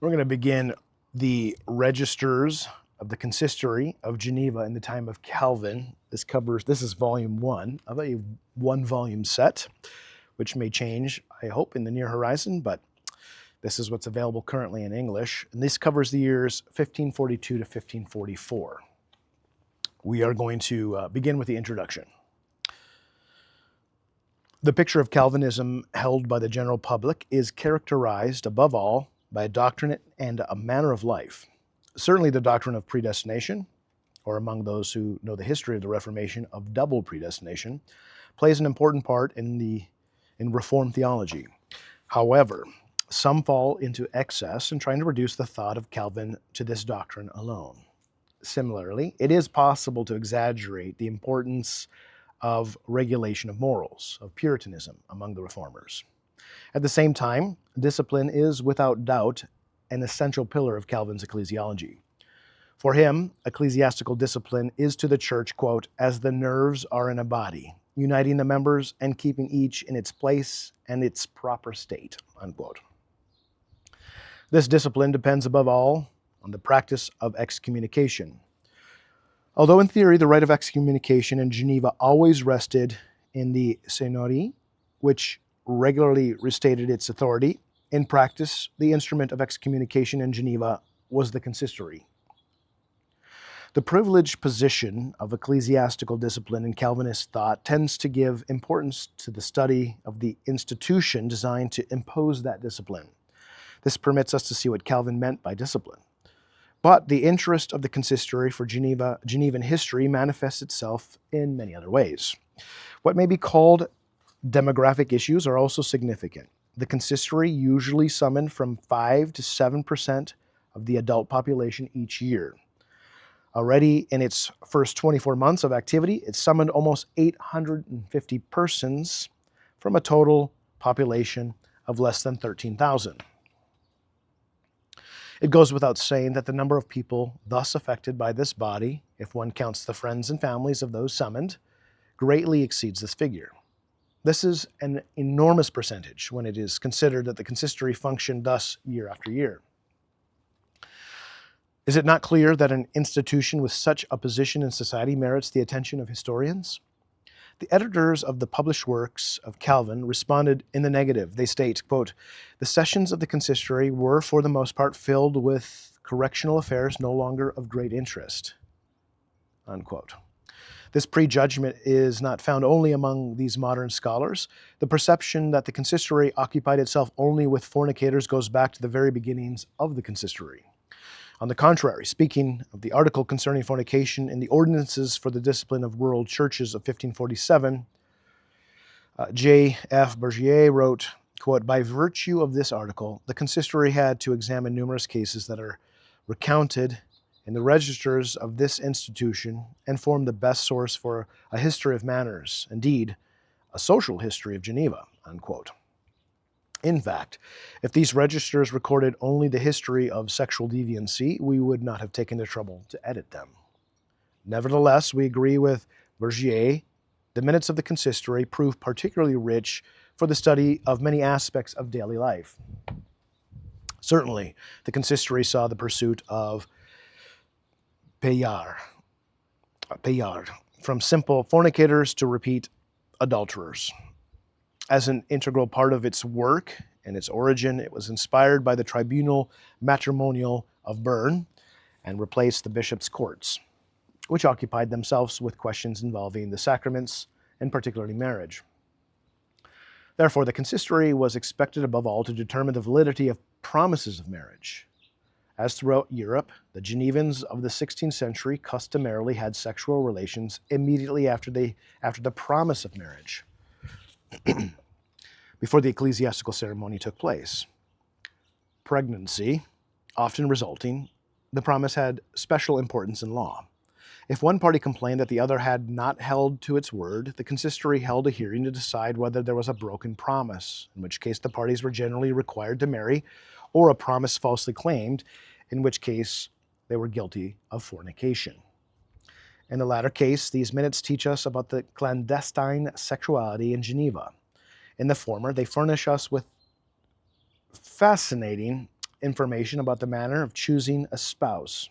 We're going to begin the registers of the Consistory of Geneva in the time of Calvin. This is volume 1 of a 1-volume set, which may change, I hope, in the near horizon, but this is what's available currently in English. And this covers the years 1542 to 1544. We are going to begin with the introduction. The picture of Calvinism held by the general public is characterized, above all, by a doctrine and a manner of life. Certainly the doctrine of predestination, or among those who know the history of the Reformation, of double predestination, plays an important part in Reformed theology. However, some fall into excess in trying to reduce the thought of Calvin to this doctrine alone. Similarly, it is possible to exaggerate the importance of regulation of morals, of Puritanism among the Reformers. At the same time, discipline is without doubt an essential pillar of Calvin's ecclesiology. For him, ecclesiastical discipline is to the church, quote, as the nerves are in a body, uniting the members and keeping each in its place and its proper state, unquote. This discipline depends above all on the practice of excommunication. Although in theory the right of excommunication in Geneva always rested in the seignory, which regularly restated its authority, in practice the instrument of excommunication in Geneva was the consistory. The privileged position of ecclesiastical discipline in Calvinist thought tends to give importance to the study of the institution designed to impose that discipline. This permits us to see what Calvin meant by discipline. But the interest of the consistory for Genevan history manifests itself in many other ways. What may be called demographic issues are also significant. The consistory usually summoned from 5 to 7% of the adult population each year. Already in its first 24 months of activity, it summoned almost 850 persons from a total population of less than 13,000. It goes without saying that the number of people thus affected by this body, if one counts the friends and families of those summoned, greatly exceeds this figure. This is an enormous percentage when it is considered that the consistory functioned thus year after year. Is it not clear that an institution with such a position in society merits the attention of historians? The editors of the published works of Calvin responded in the negative. They state, quote, the sessions of the consistory were for the most part filled with correctional affairs no longer of great interest, unquote. This prejudgment is not found only among these modern scholars. The perception that the consistory occupied itself only with fornicators goes back to the very beginnings of the consistory. On the contrary, speaking of the article concerning fornication in the Ordinances for the Discipline of World Churches of 1547, J.F. Bergier wrote, quote, by virtue of this article, the consistory had to examine numerous cases that are recounted in the registers of this institution and form the best source for a history of manners, indeed, a social history of Geneva, unquote. In fact, if these registers recorded only the history of sexual deviancy, we would not have taken the trouble to edit them. Nevertheless, we agree with Bergier. The minutes of the consistory prove particularly rich for the study of many aspects of daily life. Certainly, the consistory saw the pursuit of payard, from simple fornicators to repeat adulterers. As an integral part of its work and its origin, it was inspired by the tribunal matrimonial of Bern and replaced the bishop's courts, which occupied themselves with questions involving the sacraments and particularly marriage. Therefore, the consistory was expected above all to determine the validity of promises of marriage. As throughout Europe, the Genevans of the 16th century customarily had sexual relations immediately after the promise of marriage, before the ecclesiastical ceremony took place. Pregnancy, often resulting, the promise had special importance in law. If one party complained that the other had not held to its word, the consistory held a hearing to decide whether there was a broken promise, in which case the parties were generally required to marry, or a promise falsely claimed, in which case they were guilty of fornication. In the latter case, these minutes teach us about the clandestine sexuality in Geneva. In the former, they furnish us with fascinating information about the manner of choosing a spouse,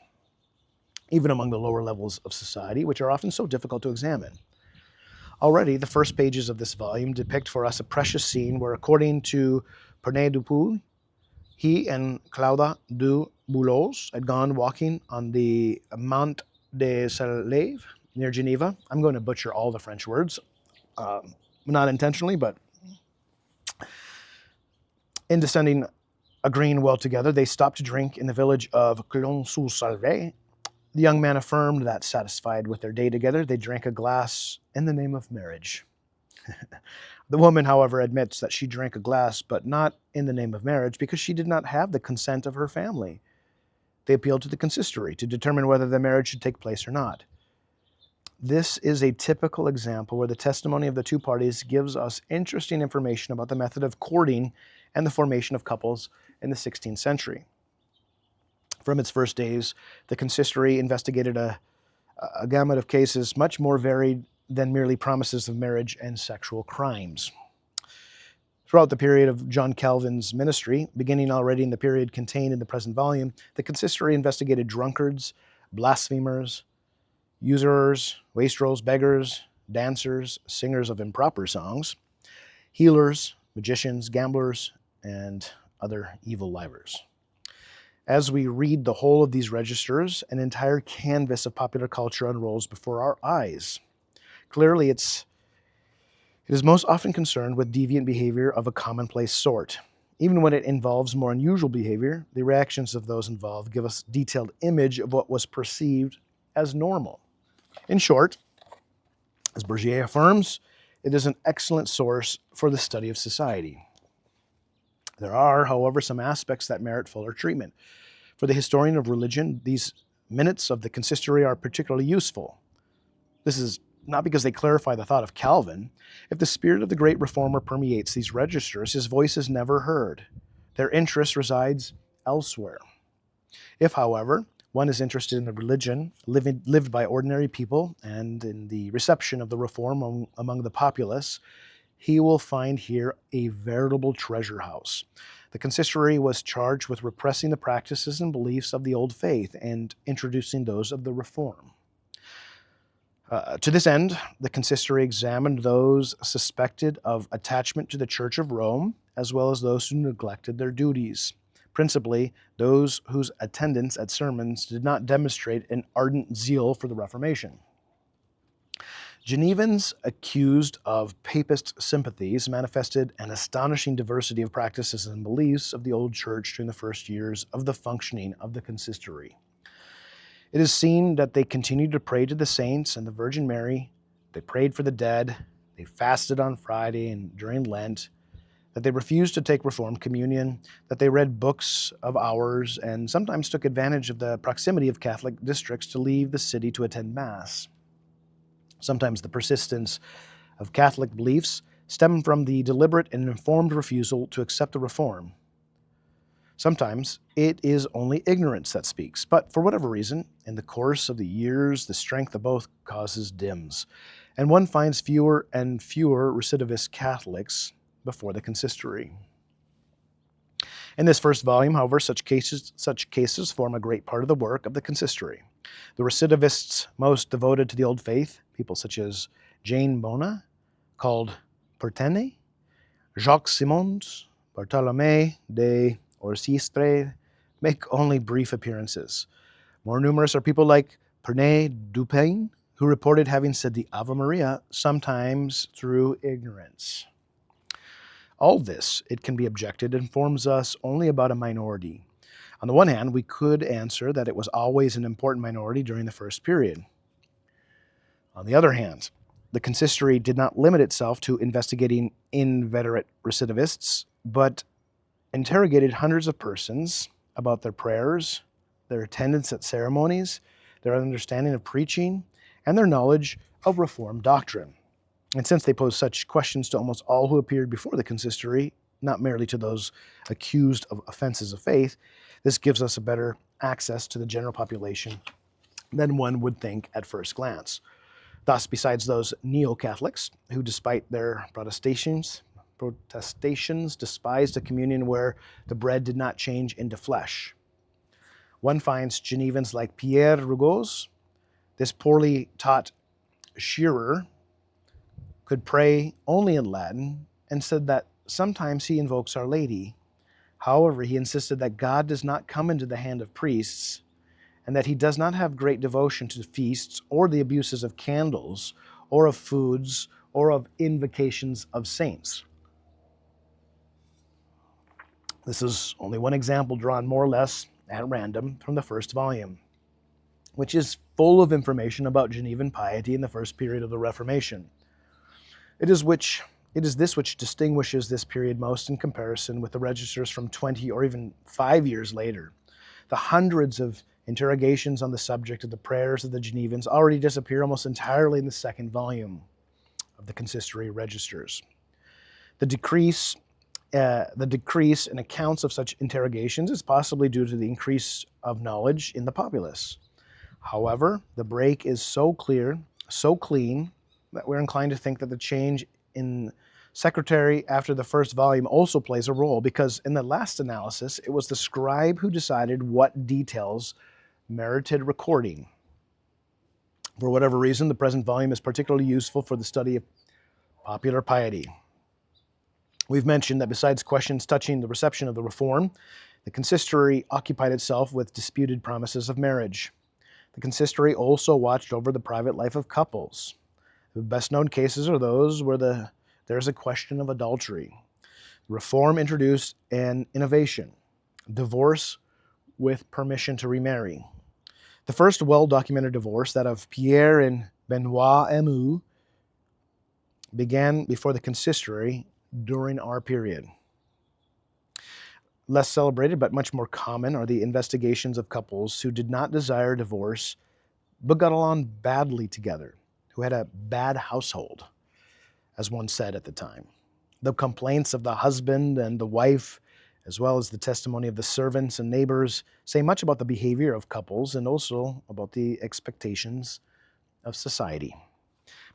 even among the lower levels of society, which are often so difficult to examine. Already, the first pages of this volume depict for us a precious scene where, according to Pernay Dupuy, he and Claude du Boulots had gone walking on the Mont des Salèves near Geneva. I'm going to butcher all the French words, not intentionally, but in descending a green well together, they stopped to drink in the village of Clon-sous-Salve. The young man affirmed that, satisfied with their day together, they drank a glass in the name of marriage. The woman, however, admits that she drank a glass, but not in the name of marriage, because she did not have the consent of her family. They appealed to the consistory to determine whether the marriage should take place or not. This is a typical example where the testimony of the two parties gives us interesting information about the method of courting and the formation of couples in the 16th century. From its first days, the consistory investigated a gamut of cases much more varied than merely promises of marriage and sexual crimes. Throughout the period of John Calvin's ministry, beginning already in the period contained in the present volume, the consistory investigated drunkards, blasphemers, usurers, wastrels, beggars, dancers, singers of improper songs, healers, magicians, gamblers, and other evil livers. As we read the whole of these registers, an entire canvas of popular culture unrolls before our eyes. Clearly, it is most often concerned with deviant behavior of a commonplace sort. Even when it involves more unusual behavior, the reactions of those involved give us a detailed image of what was perceived as normal. In short, as Bourget affirms, it is an excellent source for the study of society. There are, however, some aspects that merit fuller treatment. For the historian of religion, these minutes of the consistory are particularly useful. This is not because they clarify the thought of Calvin. If the spirit of the great reformer permeates these registers, his voice is never heard. Their interest resides elsewhere. If, however, one is interested in the religion lived by ordinary people and in the reception of the reform among the populace, he will find here a veritable treasure house. The consistory was charged with repressing the practices and beliefs of the old faith and introducing those of the reform. To this end, the consistory examined those suspected of attachment to the Church of Rome, as well as those who neglected their duties, principally those whose attendance at sermons did not demonstrate an ardent zeal for the Reformation. Genevans accused of papist sympathies manifested an astonishing diversity of practices and beliefs of the old church during the first years of the functioning of the consistory. It is seen that they continued to pray to the saints and the Virgin Mary, they prayed for the dead, they fasted on Friday and during Lent, that they refused to take Reformed communion, that they read books of hours, and sometimes took advantage of the proximity of Catholic districts to leave the city to attend Mass. Sometimes the persistence of Catholic beliefs stem from the deliberate and informed refusal to accept the Reform. Sometimes it is only ignorance that speaks, but for whatever reason, in the course of the years, the strength of both causes dims, and one finds fewer and fewer recidivist Catholics before the consistory. In this first volume, however, such cases form a great part of the work of the consistory. The recidivists most devoted to the old faith, people such as Jane Bona, called Pertene, Jacques Simons, Bartolomé de Orsistre, make only brief appearances. More numerous are people like Pernay Dupain, who reported having said the Ave Maria, sometimes through ignorance. All this, it can be objected, informs us only about a minority. On the one hand, we could answer that it was always an important minority during the first period. On the other hand, the consistory did not limit itself to investigating inveterate recidivists, but interrogated hundreds of persons about their prayers, their attendance at ceremonies, their understanding of preaching, and their knowledge of Reformed doctrine. And since they posed such questions to almost all who appeared before the consistory, not merely to those accused of offenses of faith, this gives us a better access to the general population than one would think at first glance. Thus, besides those neo-Catholics who, despite their protestations, protestations despised a communion where the bread did not change into flesh. One finds Genevans like Pierre Rougeau's. This poorly taught shearer could pray only in Latin and said that sometimes he invokes Our Lady. However, he insisted that God does not come into the hand of priests and that he does not have great devotion to feasts or the abuses of candles or of foods or of invocations of saints. This is only one example drawn more or less at random from the first volume, which is full of information about Genevan piety in the first period of the Reformation. It is this which distinguishes this period most in comparison with the registers from 20 or even 5 years later. The hundreds of interrogations on the subject of the prayers of the Genevans already disappear almost entirely in the second volume of the Consistory registers. The decrease in accounts of such interrogations is possibly due to the increase of knowledge in the populace. However, the break is so clear, so clean, that we're inclined to think that the change in secretary after the first volume also plays a role, because in the last analysis, it was the scribe who decided what details merited recording. For whatever reason, the present volume is particularly useful for the study of popular piety. We've mentioned that besides questions touching the reception of the Reform, the consistory occupied itself with disputed promises of marriage. The consistory also watched over the private life of couples. The best-known cases are those where there is a question of adultery. Reform introduced an innovation, divorce with permission to remarry. The first well-documented divorce, that of Pierre and Benoit Emu, began before the consistory during our period. Less celebrated but much more common are the investigations of couples who did not desire divorce but got along badly together, who had a bad household, as one said at the time. The complaints of the husband and the wife, as well as the testimony of the servants and neighbors, say much about the behavior of couples and also about the expectations of society.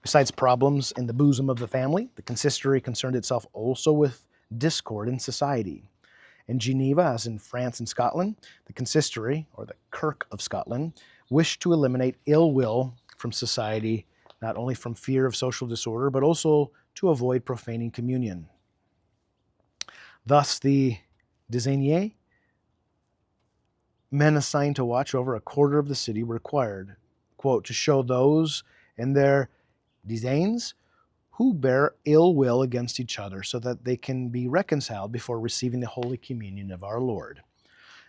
Besides problems in the bosom of the family, the consistory concerned itself also with discord in society. In Geneva, as in France and Scotland, the consistory, or the Kirk of Scotland, wished to eliminate ill will from society, not only from fear of social disorder, but also to avoid profaning communion. Thus, the désigniers, men assigned to watch over a quarter of the city, were required, quote, to show those in their désignes who bear ill will against each other, so that they can be reconciled before receiving the Holy Communion of our Lord.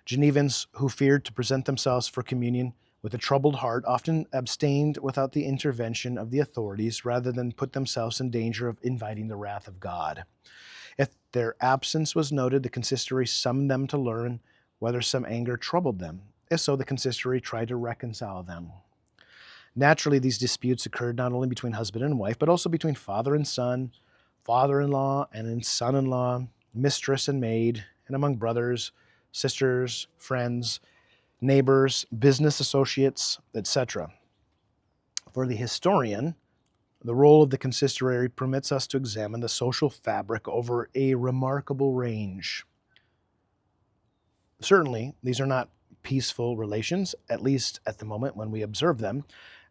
Genevans who feared to present themselves for communion with a troubled heart often abstained without the intervention of the authorities, rather than put themselves in danger of inviting the wrath of God. If their absence was noted, the consistory summoned them to learn whether some anger troubled them. If so, the consistory tried to reconcile them. Naturally, these disputes occurred not only between husband and wife, but also between father and son, father-in-law and son-in-law, mistress and maid, and among brothers, sisters, friends, neighbors, business associates, etc. For the historian, the role of the consistory permits us to examine the social fabric over a remarkable range. Certainly, these are not peaceful relations, at least at the moment when we observe them.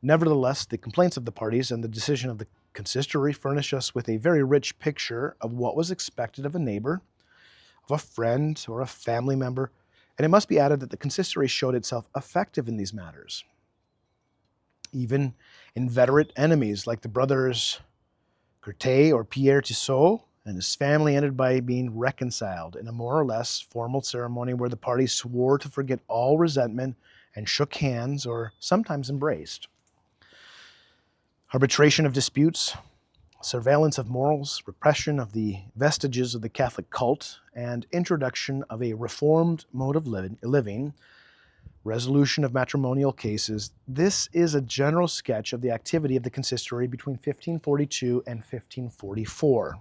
Nevertheless, the complaints of the parties and the decision of the consistory furnish us with a very rich picture of what was expected of a neighbor, of a friend, or a family member, and it must be added that the consistory showed itself effective in these matters. Even inveterate enemies like the brothers Courtet or Pierre Tissot and his family ended by being reconciled in a more or less formal ceremony where the parties swore to forget all resentment and shook hands or sometimes embraced. Arbitration of disputes, surveillance of morals, repression of the vestiges of the Catholic cult, and introduction of a reformed mode of living, resolution of matrimonial cases. This is a general sketch of the activity of the consistory between 1542 and 1544.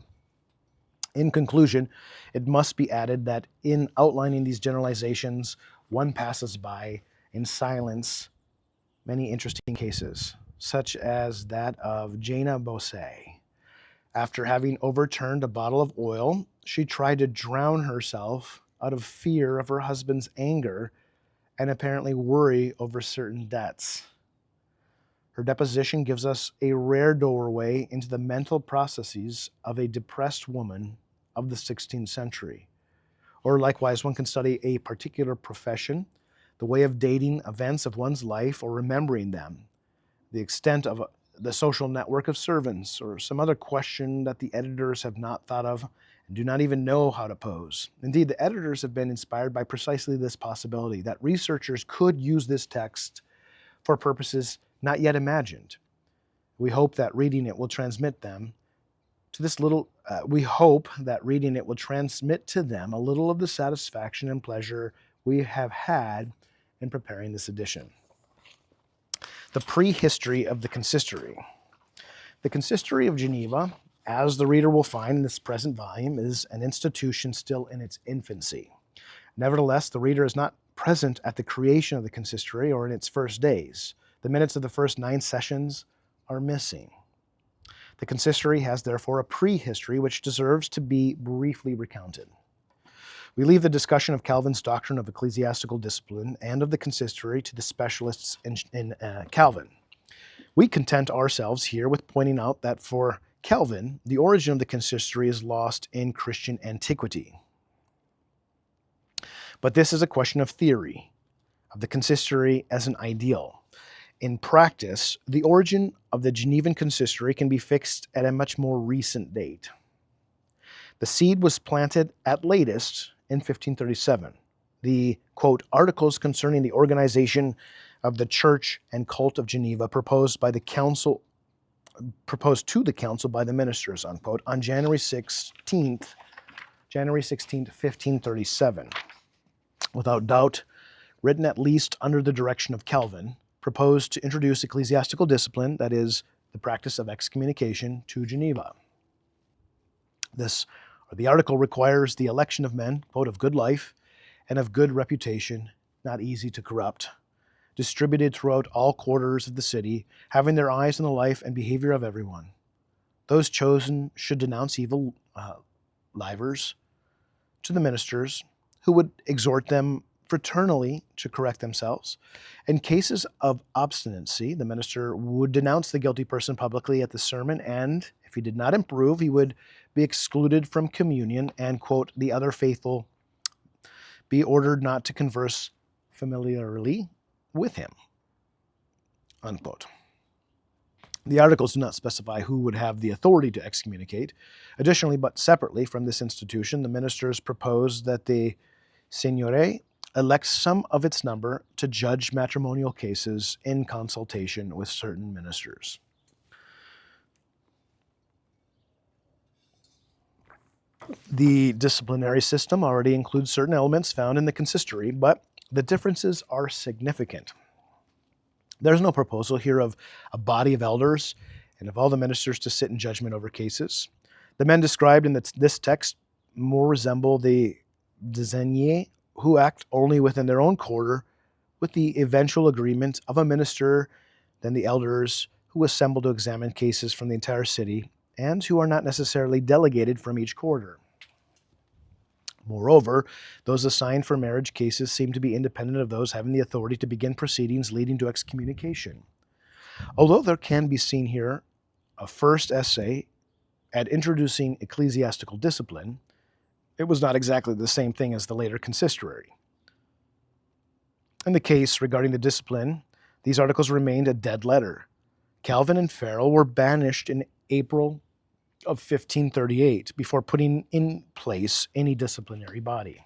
In conclusion, it must be added that in outlining these generalizations, one passes by in silence many interesting cases, such as that of Jana Bosset, After having overturned a bottle of oil, she tried to drown herself out of fear of her husband's anger and apparently worry over certain debts. Her deposition gives us a rare doorway into the mental processes of a depressed woman of the 16th century. Or likewise, one can study a particular profession, the way of dating events of one's life or remembering them, the extent of the social network of servants, or some other question that the editors have not thought of and do not even know how to pose. Indeed, the editors have been inspired by precisely this possibility, that researchers could use this text for purposes not yet imagined. We hope that reading it will transmit them to this little, we hope that reading it will transmit to them a little of the satisfaction and pleasure we have had in preparing this edition. The prehistory of the Consistory. The Consistory of Geneva, as the reader will find in this present volume, is an institution still in its infancy. Nevertheless, the reader is not present at the creation of the consistory or in its first days. The minutes of the first 9 sessions are missing. The consistory has therefore a prehistory which deserves to be briefly recounted. We leave the discussion of Calvin's doctrine of ecclesiastical discipline and of the consistory to the specialists in Calvin. We content ourselves here with pointing out that for Calvin, the origin of the consistory is lost in Christian antiquity. But this is a question of theory, of the consistory as an ideal. In practice, the origin of the Genevan consistory can be fixed at a much more recent date. The seed was planted at latest in 1537. The, quote, articles concerning the organization of the Church and Cult of Geneva proposed to the council by the ministers, unquote, on January 16th, 1537. Without doubt, written at least under the direction of Calvin, proposed to introduce ecclesiastical discipline, that is, the practice of excommunication, to Geneva. The article requires the election of men, quote, of good life and of good reputation, not easy to corrupt, distributed throughout all quarters of the city, having their eyes on the life and behavior of everyone. Those chosen should denounce evil livers to the ministers, who would exhort them fraternally to correct themselves. In cases of obstinacy, the minister would denounce the guilty person publicly at the sermon, and if he did not improve, he would be excluded from communion, and, quote, the other faithful be ordered not to converse familiarly with him, unquote. The articles do not specify who would have the authority to excommunicate. Additionally, but separately from this institution, the ministers proposed that the Seigneurie elect some of its number to judge matrimonial cases in consultation with certain ministers. The disciplinary system already includes certain elements found in the consistory, but the differences are significant. There's no proposal here of a body of elders and of all the ministers to sit in judgment over cases. The men described in this text more resemble the désignés, who act only within their own quarter with the eventual agreement of a minister than the elders who assemble to examine cases from the entire city and who are not necessarily delegated from each quarter. Moreover, those assigned for marriage cases seem to be independent of those having the authority to begin proceedings leading to excommunication. Although there can be seen here a first essay at introducing ecclesiastical discipline, it was not exactly the same thing as the later consistory. In the case regarding the discipline, these articles remained a dead letter. Calvin and Farel were banished in April of 1538 before putting in place any disciplinary body.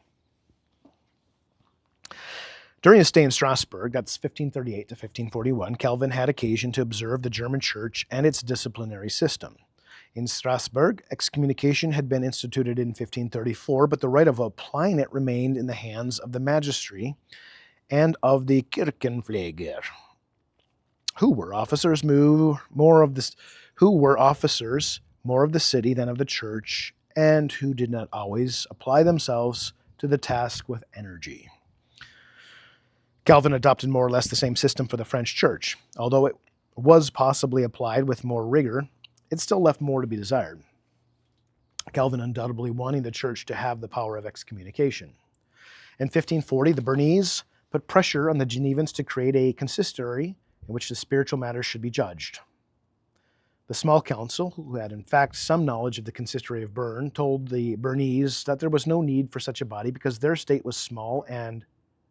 During his stay in Strasbourg, that's 1538 to 1541, Calvin had occasion to observe the German church and its disciplinary system. In Strasbourg, excommunication had been instituted in 1534, but the right of applying it remained in the hands of the magistry and of the Kirchenpfleger, who were officers more of the city than of the church, and who did not always apply themselves to the task with energy. Calvin adopted more or less the same system for the French church. Although it was possibly applied with more rigor, it still left more to be desired. Calvin undoubtedly wanting the church to have the power of excommunication. In 1540, the Bernese put pressure on the Genevans to create a consistory in which the spiritual matters should be judged. The small council, who had in fact some knowledge of the Consistory of Bern, told the Bernese that there was no need for such a body because their state was small and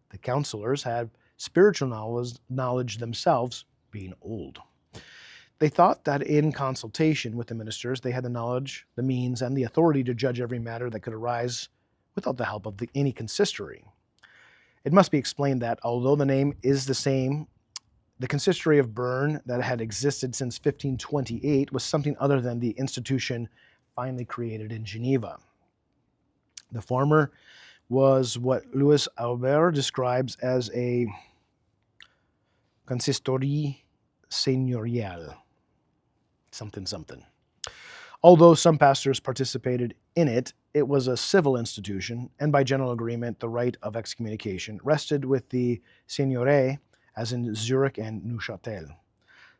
the councillors had spiritual knowledge themselves, being old. They thought that in consultation with the ministers, they had the knowledge, the means, and the authority to judge every matter that could arise without the help of any consistory. It must be explained that although the name is the same, the Consistory of Bern that had existed since 1528 was something other than the institution finally created in Geneva. The former was what Louis Aubert describes as a consistory seigneurial, something. Although some pastors participated in it, it was a civil institution, and by general agreement, the right of excommunication rested with the seigneurie, as in Zurich and Neuchâtel.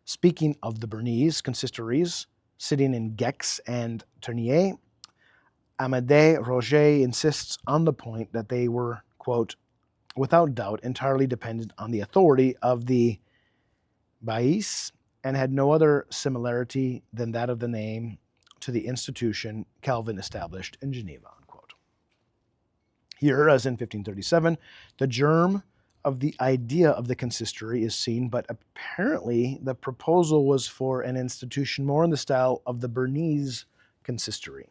Speaking of the Bernese consistories, sitting in Gex and Ternier, Amédée Roger insists on the point that they were, quote, without doubt, entirely dependent on the authority of the Baïs and had no other similarity than that of the name to the institution Calvin established in Geneva, unquote. Here, as in 1537, the germ of the idea of the consistory is seen, but apparently the proposal was for an institution more in the style of the Bernese consistory.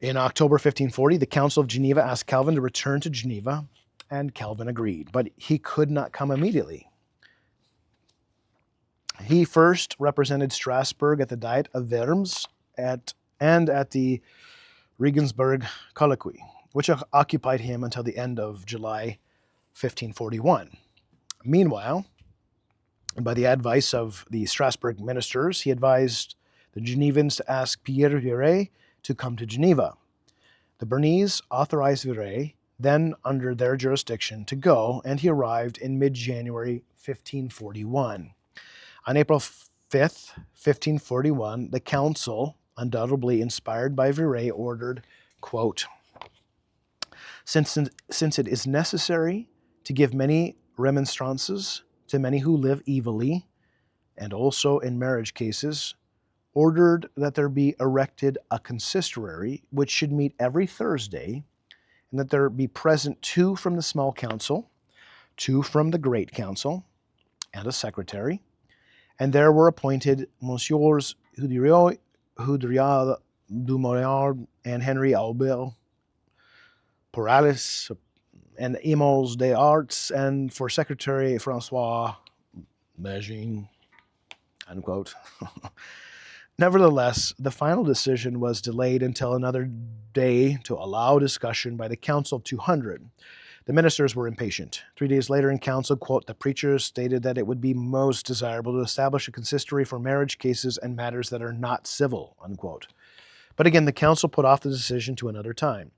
In October 1540, the Council of Geneva asked Calvin to return to Geneva, and Calvin agreed, but he could not come immediately. He first represented Strasbourg at the Diet of Worms and at the Regensburg Colloquy, which occupied him until the end of July 1541. Meanwhile, by the advice of the Strasbourg ministers, he advised the Genevans to ask Pierre Viret to come to Geneva. The Bernese authorized Viret, then under their jurisdiction, to go, and he arrived in mid-January 1541. On April 5th, 1541, the council, undoubtedly inspired by Viret, ordered, quote, Since it is necessary to give many remonstrances to many who live evilly, and also in marriage cases, ordered that there be erected a consistory which should meet every Thursday, and that there be present 2 from the small council, 2 from the great council, and a secretary. And there were appointed Monsieurs Hudriot, Dumoulin, and Henry Aubel, Porralis, and Emos des Arts, and for secretary Francois Begin, unquote. Nevertheless, the final decision was delayed until another day to allow discussion by the Council of 200. The ministers were impatient. 3 days later in council, quote, the preachers stated that it would be most desirable to establish a consistory for marriage cases and matters that are not civil, unquote. But again, the council put off the decision to another time.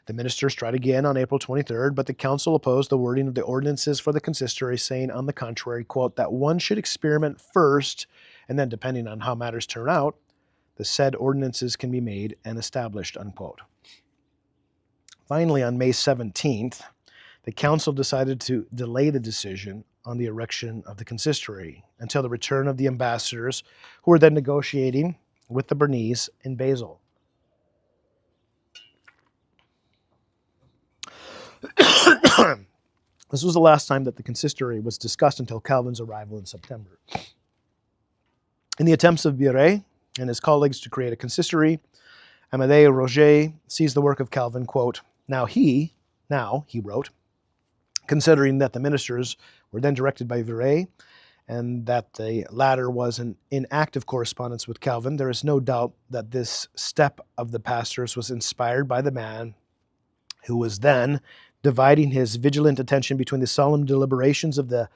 The ministers tried again on April 23rd, but the council opposed the wording of the ordinances for the consistory, saying on the contrary, quote, that one should experiment first, and then depending on how matters turn out, the said ordinances can be made and established, unquote. Finally, on May 17th, the council decided to delay the decision on the erection of the consistory until the return of the ambassadors, who were then negotiating with the Bernese in Basel. This was the last time that the consistory was discussed until Calvin's arrival in September. In the attempts of Viret and his colleagues to create a consistory, Amédée Roger sees the work of Calvin, quote, Now he wrote, considering that the ministers were then directed by Viret and that the latter was in active correspondence with Calvin, there is no doubt that this step of the pastors was inspired by the man who was then dividing his vigilant attention between the solemn deliberations of the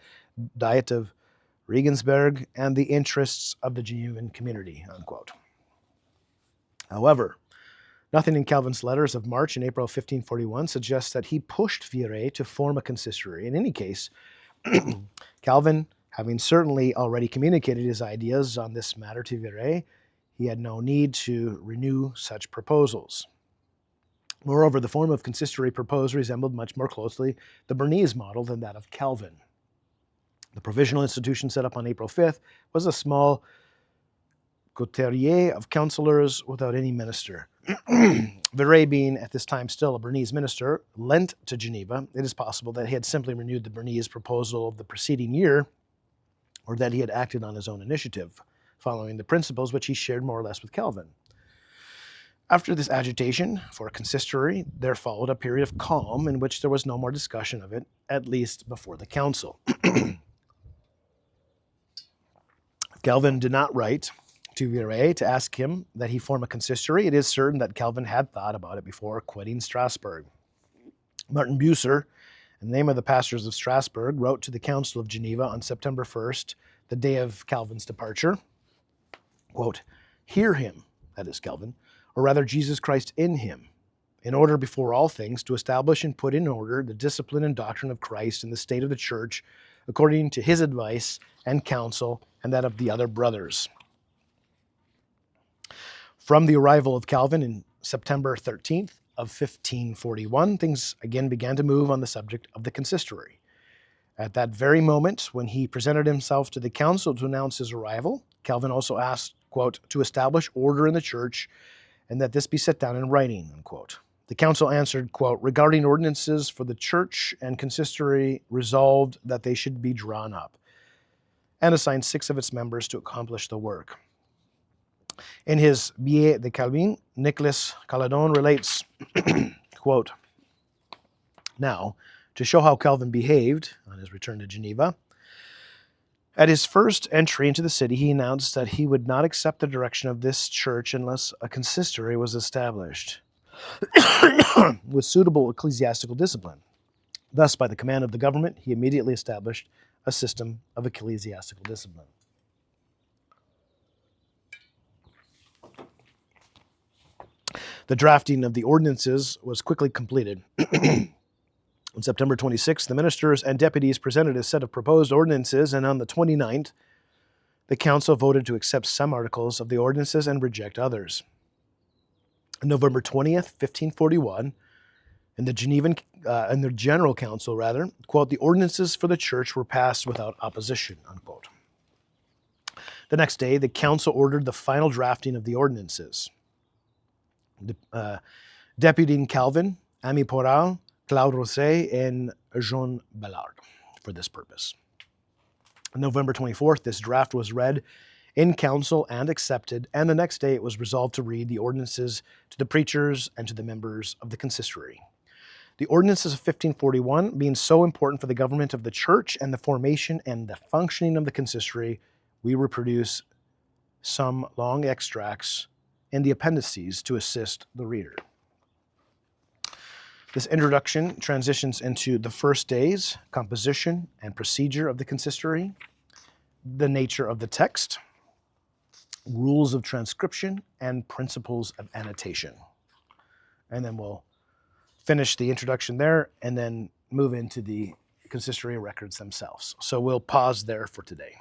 Diet of Regensburg and the interests of the Genevan community, unquote. However, nothing in Calvin's letters of March and April 1541 suggests that he pushed Viret to form a consistory. In any case, Calvin, having certainly already communicated his ideas on this matter to Viret, he had no need to renew such proposals. Moreover, the form of consistory proposed resembled much more closely the Bernese model than that of Calvin. The provisional institution set up on April 5th was a small coterie of councillors without any minister. Viret, being at this time still a Bernese minister, lent to Geneva. It is possible that he had simply renewed the Bernese proposal of the preceding year, or that he had acted on his own initiative, following the principles which he shared more or less with Calvin. After this agitation for a consistory, there followed a period of calm in which there was no more discussion of it, at least before the council. Calvin did not write to Viret to ask him that he form a consistory. It is certain that Calvin had thought about it before quitting Strasbourg. Martin Bucer, in the name of the pastors of Strasbourg, wrote to the Council of Geneva on September 1st, the day of Calvin's departure, quote, "Hear him," that is Calvin, "or rather Jesus Christ in him, in order before all things to establish and put in order the discipline and doctrine of Christ in the state of the church, according to his advice and counsel and that of the other brothers." From the arrival of Calvin in September 13th of 1541, things again began to move on the subject of the consistory. At that very moment, when he presented himself to the council to announce his arrival, Calvin also asked, quote, "to establish order in the church and that this be set down in writing," unquote. The council answered, quote, "regarding ordinances for the church and consistory, resolved that they should be drawn up," and assigned 6 of its members to accomplish the work. In his Billet de Calvin, Nicolas Caledon relates, quote, "Now, to show how Calvin behaved on his return to Geneva, at his first entry into the city, he announced that he would not accept the direction of this church unless a consistory was established with suitable ecclesiastical discipline. Thus, by the command of the government, he immediately established a system of ecclesiastical discipline." The drafting of the ordinances was quickly completed. On September 26th, the ministers and deputies presented a set of proposed ordinances, and on the 29th, the council voted to accept some articles of the ordinances and reject others. On November 20th, 1541, in the General Council, quote, "the ordinances for the church were passed without opposition," unquote. The next day, the council ordered the final drafting of the ordinances. Deputing Calvin, Ami Poral, Claude Rosset, and Jean Ballard for this purpose. On November 24th, this draft was read in council and accepted, and the next day it was resolved to read the ordinances to the preachers and to the members of the consistory. The ordinances of 1541 being so important for the government of the church and the formation and the functioning of the consistory, we reproduce some long extracts in the appendices to assist the reader. This introduction transitions into the first days, composition and procedure of the consistory, the nature of the text, rules of transcription, and principles of annotation. And then we'll finish the introduction there and then move into the consistory records themselves. So we'll pause there for today.